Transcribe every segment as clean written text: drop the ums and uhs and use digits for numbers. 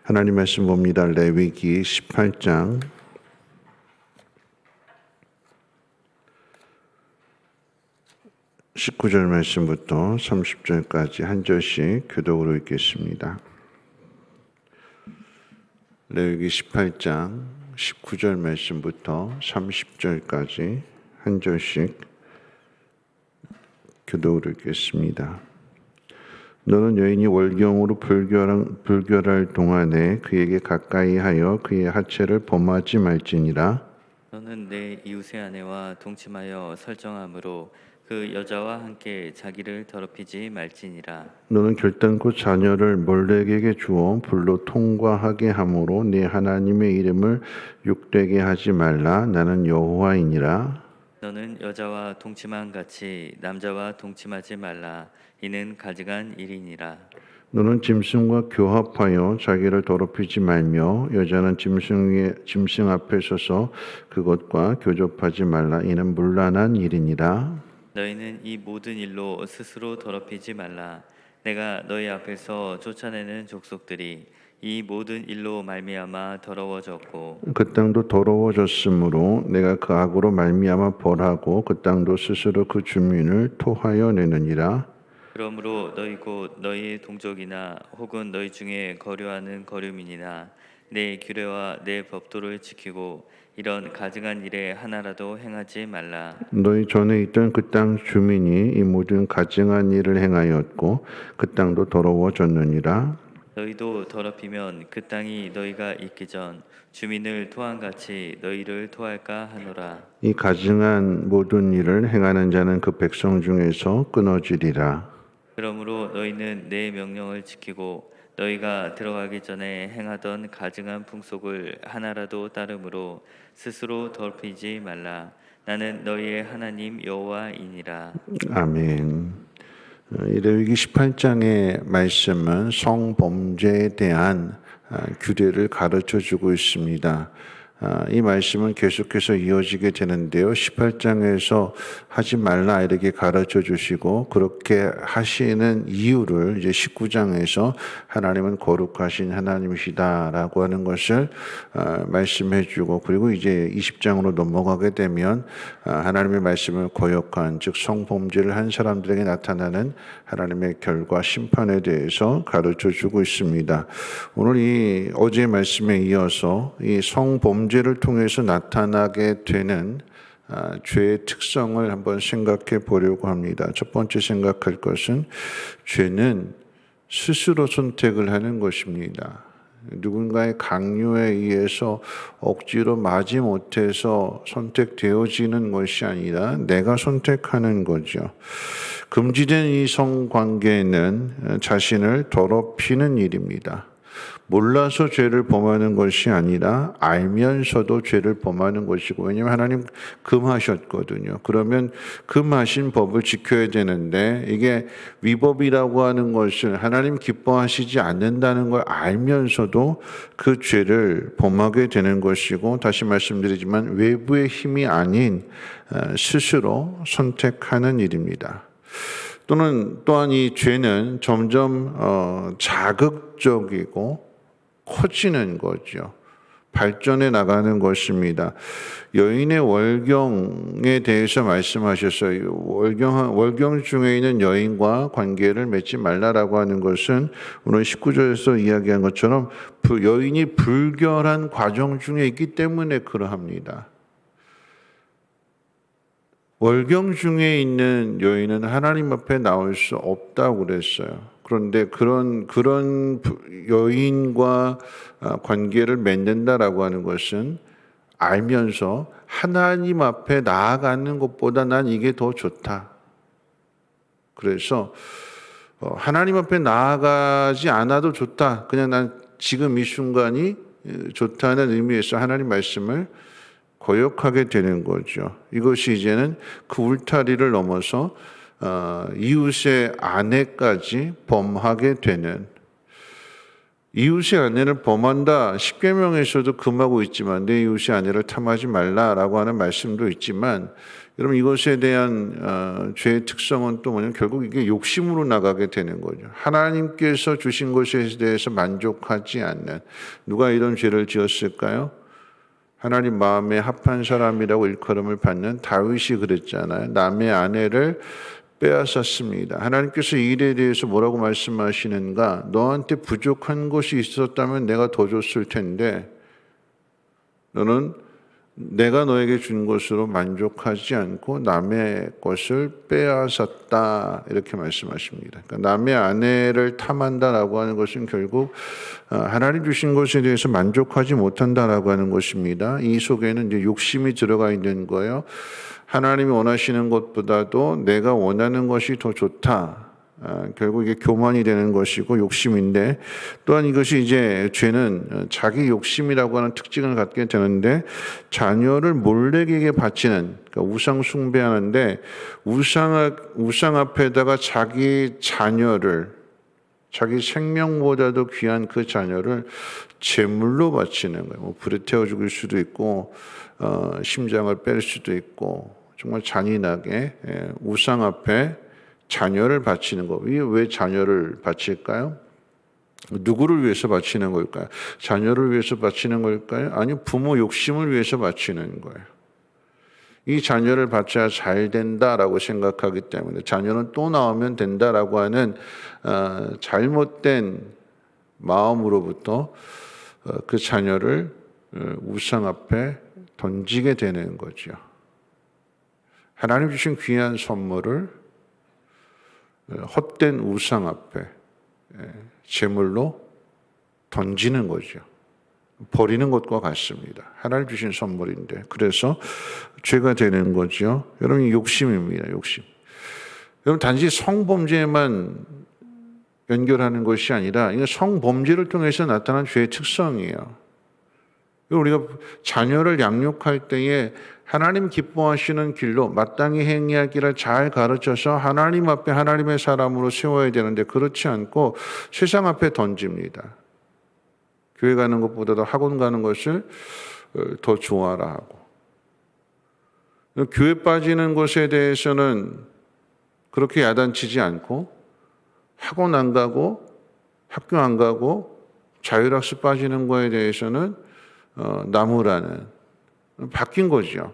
하나님 말씀 봅니다. 레위기 18장 19절 말씀부터 30절까지 한 절씩 교독으로 읽겠습니다. 레위기 18장 19절 말씀부터 30절까지 한 절씩 교독으로 읽겠습니다. 너는 여인이 월경으로 불결할 동안에 그에게 가까이 하여 그의 하체를 범하지 말지니라. 너는 내 이웃의 아내와 동침하여 설정함으로 그 여자와 함께 자기를 더럽히지 말지니라. 너는 결단코 자녀를 몰렉에게 주어 불로 통과하게 함으로 네 하나님의 이름을 욕되게 하지 말라. 나는 여호와이니라. 너는 여자와 동침한 같이 남자와 동침하지 말라. 이는 가증한 일이니라. 너는 짐승과 교합하여 자기를 더럽히지 말며 여자는 짐승 앞에 서서 그것과 교접하지 말라. 이는 문란한 일이니라. 너희는 이 모든 일로 스스로 더럽히지 말라. 내가 너희 앞에서 쫓아내는 족속들이 이 모든 일로 말미암아 더러워졌고 그 땅도 더러워졌으므로 내가 그 악으로 말미암아 벌하고 그 땅도 스스로 그 주민을 토하여 내느니라. 그러므로 너희 곧 너희의 동족이나 혹은 너희 중에 거류하는 거류민이나 내 규례와 내 법도를 지키고 이런 가증한 일에 하나라도 행하지 말라. 너희 전에 있던 그 땅 주민이 이 모든 가증한 일을 행하였고 그 땅도 더러워졌느니라. 너희도 더럽히면 그 땅이 너희가 있기 전 주민을 토한 같이 너희를 토할까 하노라. 이 가증한 모든 일을 행하는 자는 그 백성 중에서 끊어지리라. 그러므로 너희는 내 명령을 지키고 너희가 들어가기 전에 행하던 가증한 풍속을 하나라도 따름으로 스스로 더럽히지 말라. 나는 너희의 하나님 여호와이니라. 아멘. 이 레위기 18장의 말씀은 성범죄에 대한 규례를 가르쳐 주고 있습니다. 이 말씀은 계속해서 이어지게 되는데요. 18장에서 하지 말라 이렇게 가르쳐 주시고 그렇게 하시는 이유를 이제 19장에서 하나님은 거룩하신 하나님이시다라고 하는 것을 말씀해 주고 그리고 이제 20장으로 넘어가게 되면 하나님의 말씀을 거역한 즉 성범죄를 한 사람들에게 나타나는 하나님의 결과 심판에 대해서 가르쳐 주고 있습니다. 오늘 이 어제의 말씀에 이어서 이 성범죄를 통해서 나타나게 되는 죄의 특성을 한번 생각해 보려고 합니다. 첫 번째 생각할 것은 죄는 스스로 선택을 하는 것입니다. 누군가의 강요에 의해서 억지로 마지못해서 선택되어지는 것이 아니라 내가 선택하는 거죠. 금지된 이 성관계는 자신을 더럽히는 일입니다. 몰라서 죄를 범하는 것이 아니라 알면서도 죄를 범하는 것이고 왜냐하면 하나님 금하셨거든요. 그러면 금하신 법을 지켜야 되는데 이게 위법이라고 하는 것을 하나님 기뻐하시지 않는다는 걸 알면서도 그 죄를 범하게 되는 것이고 다시 말씀드리지만 외부의 힘이 아닌 스스로 선택하는 일입니다. 또한 이 죄는 점점 자극적이고 커지는 거죠. 발전해 나가는 것입니다. 여인의 월경에 대해서 말씀하셨어요. 월경 중에 있는 여인과 관계를 맺지 말라라고 하는 것은 오늘 19절에서 이야기한 것처럼 여인이 불결한 과정 중에 있기 때문에 그러합니다. 월경 중에 있는 여인은 하나님 앞에 나올 수 없다고 그랬어요. 그런데 그런 여인과 관계를 맺는다라고 하는 것은 알면서 하나님 앞에 나아가는 것보다 난 이게 더 좋다. 그래서 하나님 앞에 나아가지 않아도 좋다. 그냥 난 지금 이 순간이 좋다는 의미에서 하나님 말씀을 거역하게 되는 거죠. 이것이 이제는 그 울타리를 넘어서 이웃의 아내까지 범하게 되는 이웃의 아내를 범한다. 십계명에서도 금하고 있지만 내 이웃의 아내를 탐하지 말라라고 하는 말씀도 있지만 여러분 이것에 대한 죄의 특성은 또 뭐냐면 결국 이게 욕심으로 나가게 되는 거죠. 하나님께서 주신 것에 대해서 만족하지 않는 누가 이런 죄를 지었을까요? 하나님 마음에 합한 사람이라고 일컬음을 받는 다윗이 그랬잖아요. 남의 아내를 빼앗았습니다. 하나님께서 이 일에 대해서 뭐라고 말씀하시는가? 너한테 부족한 것이 있었다면 내가 더 줬을 텐데 너는 내가 너에게 준 것으로 만족하지 않고 남의 것을 빼앗았다 이렇게 말씀하십니다. 그러니까 남의 아내를 탐한다라고 하는 것은 결국 하나님 주신 것에 대해서 만족하지 못한다라고 하는 것입니다. 이 속에는 이제 욕심이 들어가 있는 거예요. 하나님이 원하시는 것보다도 내가 원하는 것이 더 좋다. 결국 이게 교만이 되는 것이고 욕심인데 또한 이것이 이제 죄는 자기 욕심이라고 하는 특징을 갖게 되는데 자녀를 몰래에게 바치는 그러니까 우상 숭배하는데 우상 앞에다가 자기 자녀를 자기 생명보다도 귀한 그 자녀를 제물로 바치는 거예요. 뭐 불에 태워 죽일 수도 있고 심장을 뺄 수도 있고 정말 잔인하게 우상 앞에 자녀를 바치는 거. 이게 왜 자녀를 바칠까요? 누구를 위해서 바치는 걸까요? 자녀를 위해서 바치는 걸까요? 아니면 부모 욕심을 위해서 바치는 거예요. 이 자녀를 바쳐야 잘 된다라고 생각하기 때문에 자녀는 또 나오면 된다라고 하는 잘못된 마음으로부터 그 자녀를 우상 앞에 던지게 되는 거죠. 하나님 주신 귀한 선물을 헛된 우상 앞에 제물로 던지는 거죠. 버리는 것과 같습니다. 하나님 주신 선물인데 그래서 죄가 되는 거죠. 여러분 욕심입니다. 욕심. 여러분 단지 성범죄만 연결하는 것이 아니라 이거 성범죄를 통해서 나타난 죄의 특성이에요. 우리가 자녀를 양육할 때에 하나님 기뻐하시는 길로 마땅히 행하기를 잘 가르쳐서 하나님 앞에 하나님의 사람으로 세워야 되는데 그렇지 않고 세상 앞에 던집니다. 교회 가는 것보다도 학원 가는 것을 더 좋아라 하고 교회 빠지는 것에 대해서는 그렇게 야단치지 않고 학원 안 가고 학교 안 가고 자율학습 빠지는 거에 대해서는 나무라는 바뀐 거죠.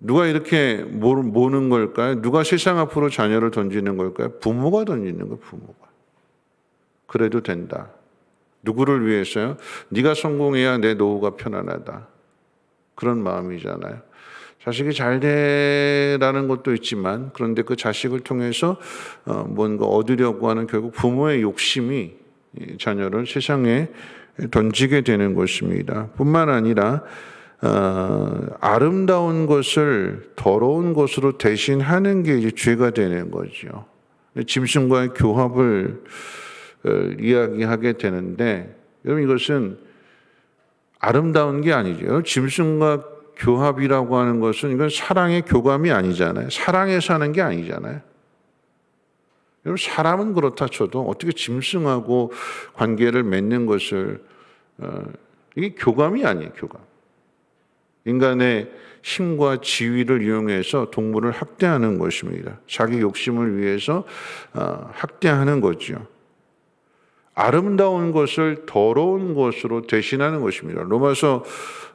누가 이렇게 모는 걸까요? 누가 세상 앞으로 자녀를 던지는 걸까요? 부모가 던지는 거예요. 부모가. 그래도 된다. 누구를 위해서요? 네가 성공해야 내 노후가 편안하다. 그런 마음이잖아요. 자식이 잘 되라는 것도 있지만 그런데 그 자식을 통해서 뭔가 얻으려고 하는 결국 부모의 욕심이 자녀를 세상에 던지게 되는 것입니다. 뿐만 아니라 아름다운 것을 더러운 것으로 대신하는 게 이제 죄가 되는 거죠. 짐승과의 교합을 이야기하게 되는데 여러분 이것은 아름다운 게 아니죠. 짐승과 교합이라고 하는 것은 이건 사랑의 교감이 아니잖아요. 사랑해서 하는 게 아니잖아요. 여러분 사람은 그렇다 쳐도 어떻게 짐승하고 관계를 맺는 것을 이게 교감이 아니에요. 교감. 인간의 힘과 지위를 이용해서 동물을 학대하는 것입니다. 자기 욕심을 위해서 학대하는 거죠. 아름다운 것을 더러운 것으로 대신하는 것입니다. 로마서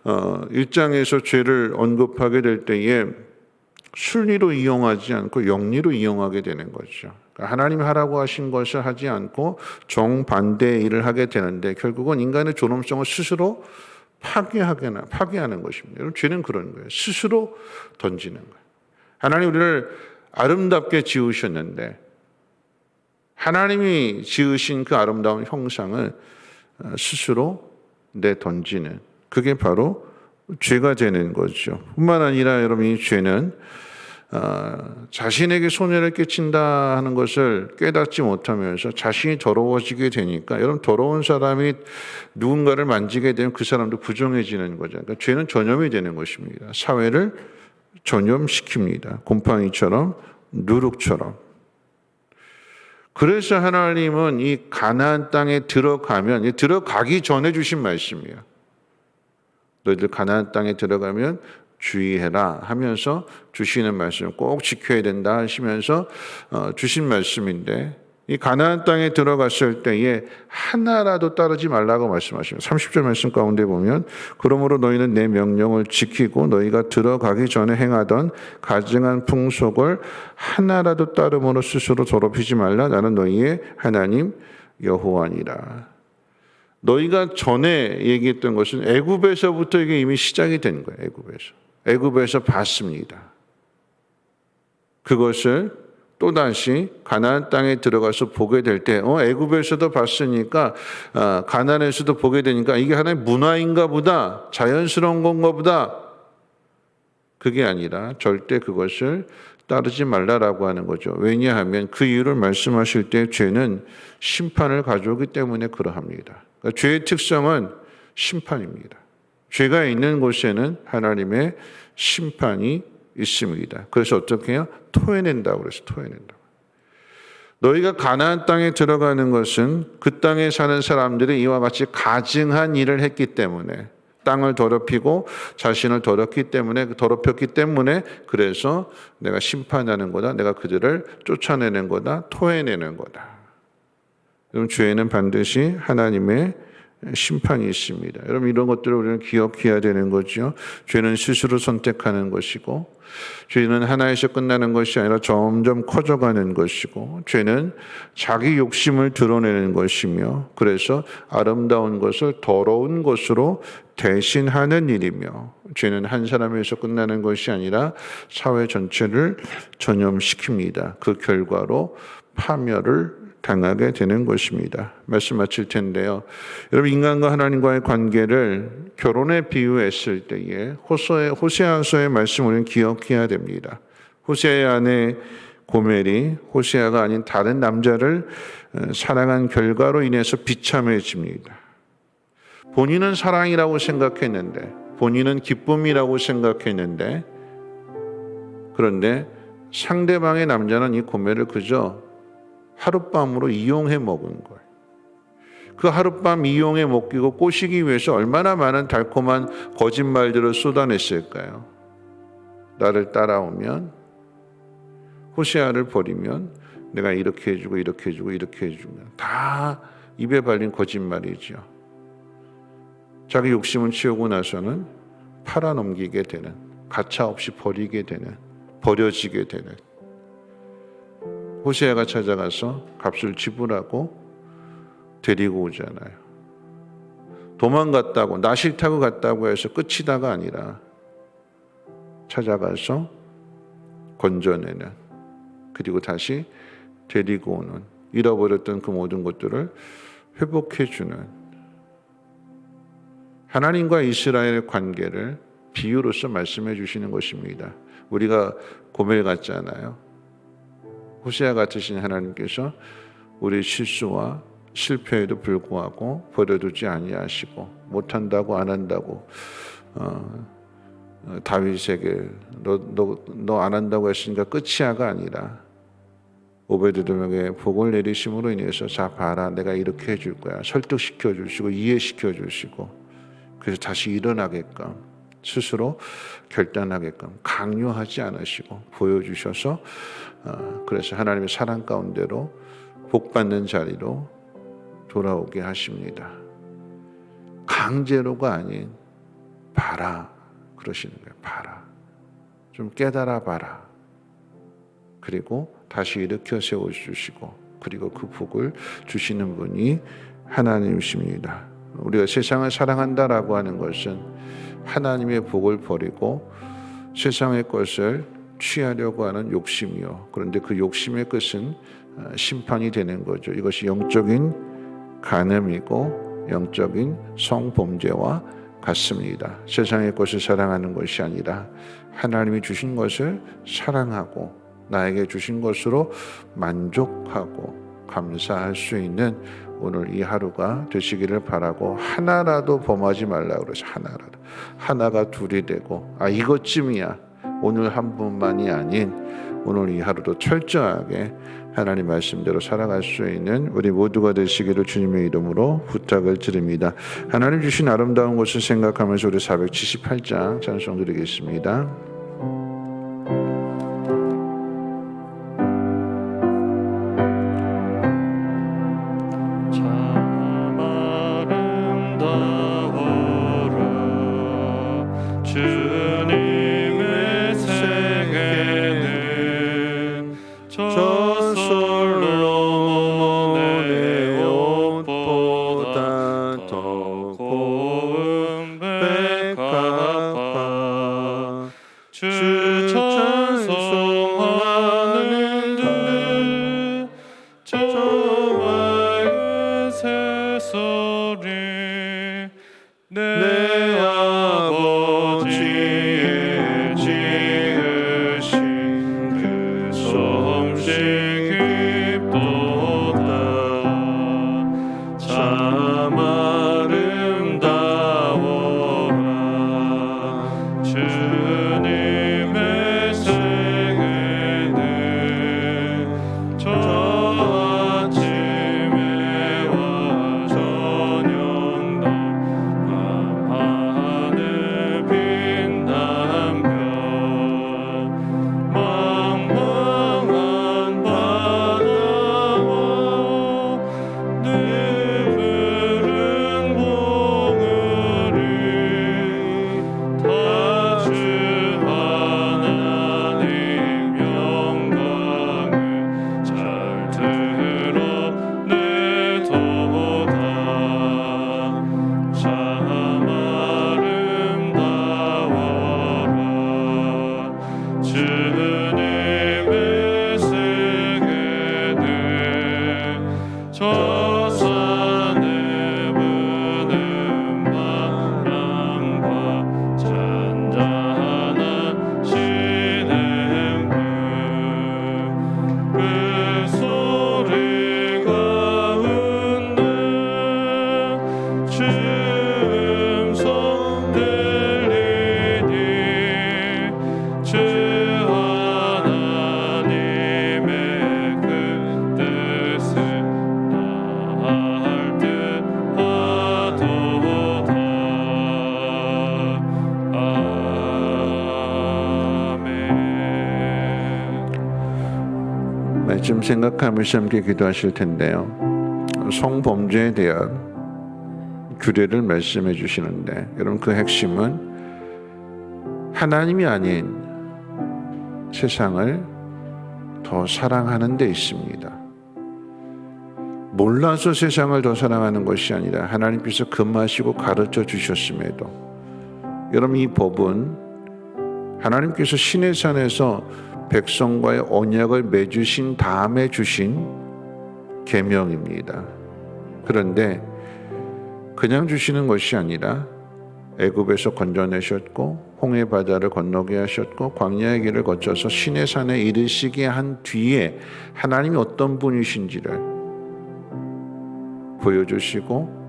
1장에서 죄를 언급하게 될 때에 순리로 이용하지 않고 영리로 이용하게 되는 거죠. 그러니까 하나님이 하라고 하신 것을 하지 않고 정반대의 일을 하게 되는데 결국은 인간의 존엄성을 스스로 파괴하는 것입니다. 여러분 죄는 그런 거예요. 스스로 던지는 거예요. 하나님 우리를 아름답게 지으셨는데 하나님이 지으신 그 아름다운 형상을 스스로 내던지는 그게 바로 죄가 되는 거죠. 뿐만 아니라 여러분 이 죄는 자신에게 손해를 끼친다 하는 것을 깨닫지 못하면서 자신이 더러워지게 되니까 여러분 더러운 사람이 누군가를 만지게 되면 그 사람도 부정해지는 거죠. 그러니까 죄는 전염이 되는 것입니다. 사회를 전염시킵니다. 곰팡이처럼 누룩처럼. 그래서 하나님은 이 가나안 땅에 들어가면, 들어가기 전에 주신 말씀이에요. 너희들 가나안 땅에 들어가면 주의해라 하면서 주시는 말씀, 꼭 지켜야 된다 하시면서 주신 말씀인데, 이 가나안 땅에 들어갔을 때에 하나라도 따르지 말라고 말씀하십니다. 30절 말씀 가운데 보면 그러므로 너희는 내 명령을 지키고 너희가 들어가기 전에 행하던 가증한 풍속을 하나라도 따름으로 스스로 더럽히지 말라. 나는 너희의 하나님 여호와니라. 너희가 전에 얘기했던 것은 애굽에서부터 이게 이미 시작이 된 거예요. 애굽에서 봤습니다. 그것을 또다시 가나안 땅에 들어가서 보게 될 때 애굽에서도 봤으니까 가나안에서도 보게 되니까 이게 하나의 문화인가 보다, 자연스러운 건가 보다. 그게 아니라 절대 그것을 따르지 말라라고 하는 거죠. 왜냐하면 그 이유를 말씀하실 때 죄는 심판을 가져오기 때문에 그러합니다. 그러니까 죄의 특성은 심판입니다. 죄가 있는 곳에는 하나님의 심판이 있습니다. 그래서 어떻게 해요? 토해낸다고 그래서 토해낸다고. 너희가 가나안 땅에 들어가는 것은 그 땅에 사는 사람들이 이와 같이 가증한 일을 했기 때문에, 땅을 더럽히고 자신을 더럽혔기 때문에 그래서 내가 심판하는 거다. 내가 그들을 쫓아내는 거다. 토해내는 거다. 그럼 죄에는 반드시 하나님의 심판이 있습니다. 여러분, 이런 것들을 우리는 기억해야 되는 거죠. 죄는 스스로 선택하는 것이고, 죄는 하나에서 끝나는 것이 아니라 점점 커져가는 것이고, 죄는 자기 욕심을 드러내는 것이며, 그래서 아름다운 것을 더러운 것으로 대신하는 일이며, 죄는 한 사람에서 끝나는 것이 아니라 사회 전체를 전염시킵니다. 그 결과로 파멸을 당하게 되는 것입니다. 말씀 마칠 텐데요. 여러분, 인간과 하나님과의 관계를 결혼에 비유했을 때에 호세아서의 말씀을 우리는 기억해야 됩니다. 호세아의 아내 고멜이 호세아가 아닌 다른 남자를 사랑한 결과로 인해서 비참해집니다. 본인은 사랑이라고 생각했는데, 본인은 기쁨이라고 생각했는데, 그런데 상대방의 남자는 이 고멜을 그저 하룻밤으로 이용해 먹은 거예요. 그 하룻밤 이용해 먹이고 꼬시기 위해서 얼마나 많은 달콤한 거짓말들을 쏟아냈을까요? 나를 따라오면, 호세아를 버리면 내가 이렇게 해주고 이렇게 해주고 이렇게 해주면, 다 입에 발린 거짓말이죠. 자기 욕심을 채우고 나서는 팔아넘기게 되는, 가차없이 버리게 되는, 버려지게 되는. 호세아가 찾아가서 값을 지불하고 데리고 오잖아요. 도망갔다고, 나 싫다고 갔다고 해서 끝이다가 아니라 찾아가서 건져내는, 그리고 다시 데리고 오는, 잃어버렸던 그 모든 것들을 회복해주는, 하나님과 이스라엘의 관계를 비유로서 말씀해 주시는 것입니다. 우리가 고멜 같잖아요. 호세아 같으신 하나님께서 우리 실수와 실패에도 불구하고 버려두지 아니하시고, 못한다고 안 한다고 다윗에게 너 안 한다고 했으니까 끝이야가 아니라 오베드돔에게 복을 내리심으로 인해서 자 봐라, 내가 이렇게 해줄 거야, 설득시켜 주시고 이해시켜 주시고, 그래서 다시 일어나게끔 스스로 결단하게끔 강요하지 않으시고 보여주셔서, 그래서 하나님의 사랑 가운데로 복받는 자리로 돌아오게 하십니다. 강제로가 아닌 봐라 그러시는 거예요. 봐라, 좀 깨달아 봐라. 그리고 다시 일으켜 세워주시고, 그리고 그 복을 주시는 분이 하나님이십니다. 우리가 세상을 사랑한다라고 하는 것은 하나님의 복을 버리고 세상의 것을 취하려고 하는 욕심이요. 그런데 그 욕심의 끝은 심판이 되는 거죠. 이것이 영적인 간음이고 영적인 성범죄와 같습니다. 세상의 것을 사랑하는 것이 아니라 하나님이 주신 것을 사랑하고 나에게 주신 것으로 만족하고 감사할 수 있는 오늘 이 하루가 되시기를 바라고, 하나라도 범하지 말라고 그래서 하나가 둘이 되고, 이것쯤이야, 오늘 한 분만이 아닌 오늘 이 하루도 철저하게 하나님 말씀대로 살아갈 수 있는 우리 모두가 되시기를 주님의 이름으로 부탁을 드립니다. 하나님 주신 아름다운 것을 생각하면서 우리 478장 찬송 드리겠습니다. 참 아름다워라 주님의 세계는 저 솔로몬의 옷보다 더 고운 백합화 주 찬송하는 듯 저 맑은 새소리 내 아버지의 지으신 그 솜씨 깊도다 참 아름다워라 주님의 세계는 저 아침에 와 저녁도 밤하늘 빛난 별 망망한 바다와 늘 푸른 봉우리 다 주 하나님 영광을 잘 드러내도다 참 아름다워라 주님의 세계는 저 산에 부는 바람과 잔잔한 시냇물 그 소리 가운데 주 음성 들리니 주 하나님의 그 뜻을 나할 듯 하도다 아멘. 말씀 생각하면서 함께 기도하실 텐데요. 성범죄에 대한 규례를 말씀해 주시는데 여러분 그 핵심은 하나님이 아닌 세상을 더 사랑하는 데 있습니다. 몰라서 세상을 더 사랑하는 것이 아니라 하나님께서 금하시고 가르쳐 주셨음에도 여러분 이 법은 하나님께서 시내 산에서 백성과의 언약을 맺으신 다음에 주신 계명입니다. 그런데 그냥 주시는 것이 아니라 애굽에서 건져내셨고 홍해 바다를 건너게 하셨고 광야의 길을 거쳐서 시내 산에 이르시게 한 뒤에 하나님이 어떤 분이신지를 보여주시고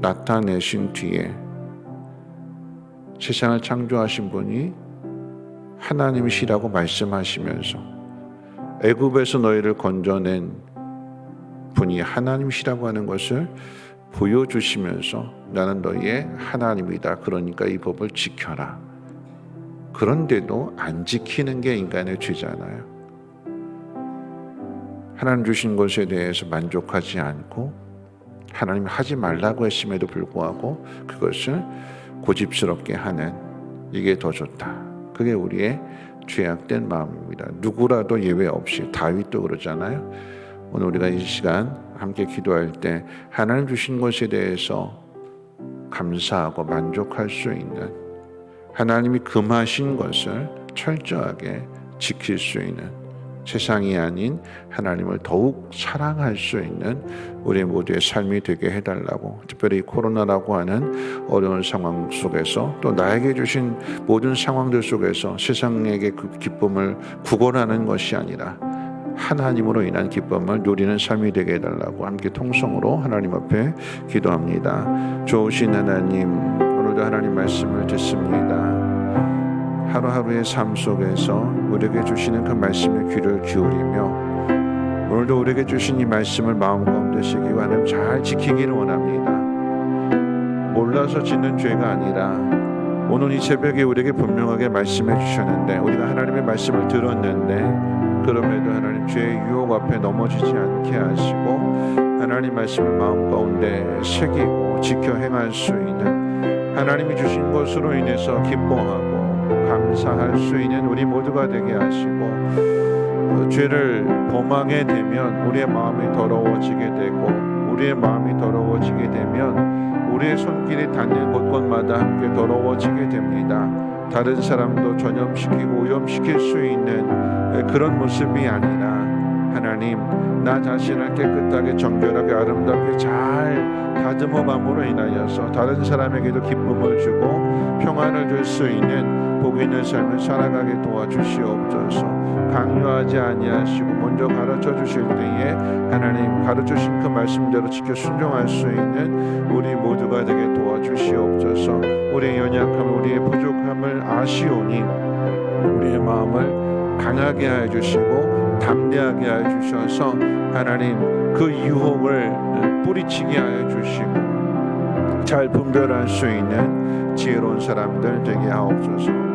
나타내신 뒤에 세상을 창조하신 분이 하나님이시라고 말씀하시면서 애굽에서 너희를 건져낸 분이 하나님이시라고 하는 것을 보여주시면서 나는 너희의 하나님이다. 그러니까 이 법을 지켜라. 그런데도 안 지키는 게 인간의 죄잖아요. 하나님 주신 것에 대해서 만족하지 않고 하나님 하지 말라고 했음에도 불구하고 그것을 고집스럽게 하는 이게 더 좋다. 그게 우리의 죄악된 마음입니다. 누구라도 예외 없이 다윗도 그러잖아요. 오늘 우리가 이 시간 함께 기도할 때 하나님 주신 것에 대해서 감사하고 만족할 수 있는 하나님이 금하신 것을 철저하게 지킬 수 있는 세상이 아닌 하나님을 더욱 사랑할 수 있는 우리 모두의 삶이 되게 해달라고 특별히 코로나라고 하는 어려운 상황 속에서 또 나에게 주신 모든 상황들 속에서 세상에게 그 기쁨을 구걸하는 것이 아니라 하나님으로 인한 기쁨을 누리는 삶이 되게 해달라고 함께 통성으로 하나님 앞에 기도합니다. 좋으신 하나님, 오늘도 하나님 말씀을 듣습니다. 하루하루의 삶 속에서 우리에게 주시는 그 말씀에 귀를 기울이며 오늘도 우리에게 주신 이 말씀을 마음 가운데 새기고 하나님 잘 지키기를 원합니다. 몰라서 짓는 죄가 아니라 오늘 이 새벽에 우리에게 분명하게 말씀해 주셨는데 우리가 하나님의 말씀을 들었는데 그럼에도 하나님 죄의 유혹 앞에 넘어지지 않게 하시고 하나님 말씀을 마음 가운데 새기고 지켜 행할 수 있는 하나님이 주신 것으로 인해서 기뻐하고 감사할 수 있는 우리 모두가 되게 하시고 죄를 범하게 되면 우리의 마음이 더러워지게 되고 우리의 마음이 더러워지게 되면 우리의 손길이 닿는 곳곳마다 함께 더러워지게 됩니다. 다른 사람도 전염시키고 오염시킬 수 있는 그런 모습이 아니라 하나님 나 자신을 깨끗하게 정결하게 아름답게 잘 다듬어감으로 인하여서 다른 사람에게도 기쁨을 주고 평안을 줄 수 있는 복 있는 삶을 살아가게 도와주시옵소서. 강요하지 아니하시고 먼저 가르쳐 주실 때에 하나님 가르쳐 주신 그 말씀대로 지켜 순종할 수 있는 우리 모두가 되게 도와주시옵소서. 우리의 연약함 우리의 부족함을 아시오니 우리의 마음을 강하게 하여 주시고 담대하게 하여 주셔서 하나님 그 유혹을 뿌리치게 하여 주시고 잘 분별할 수 있는 지혜로운 사람들 되게 하옵소서.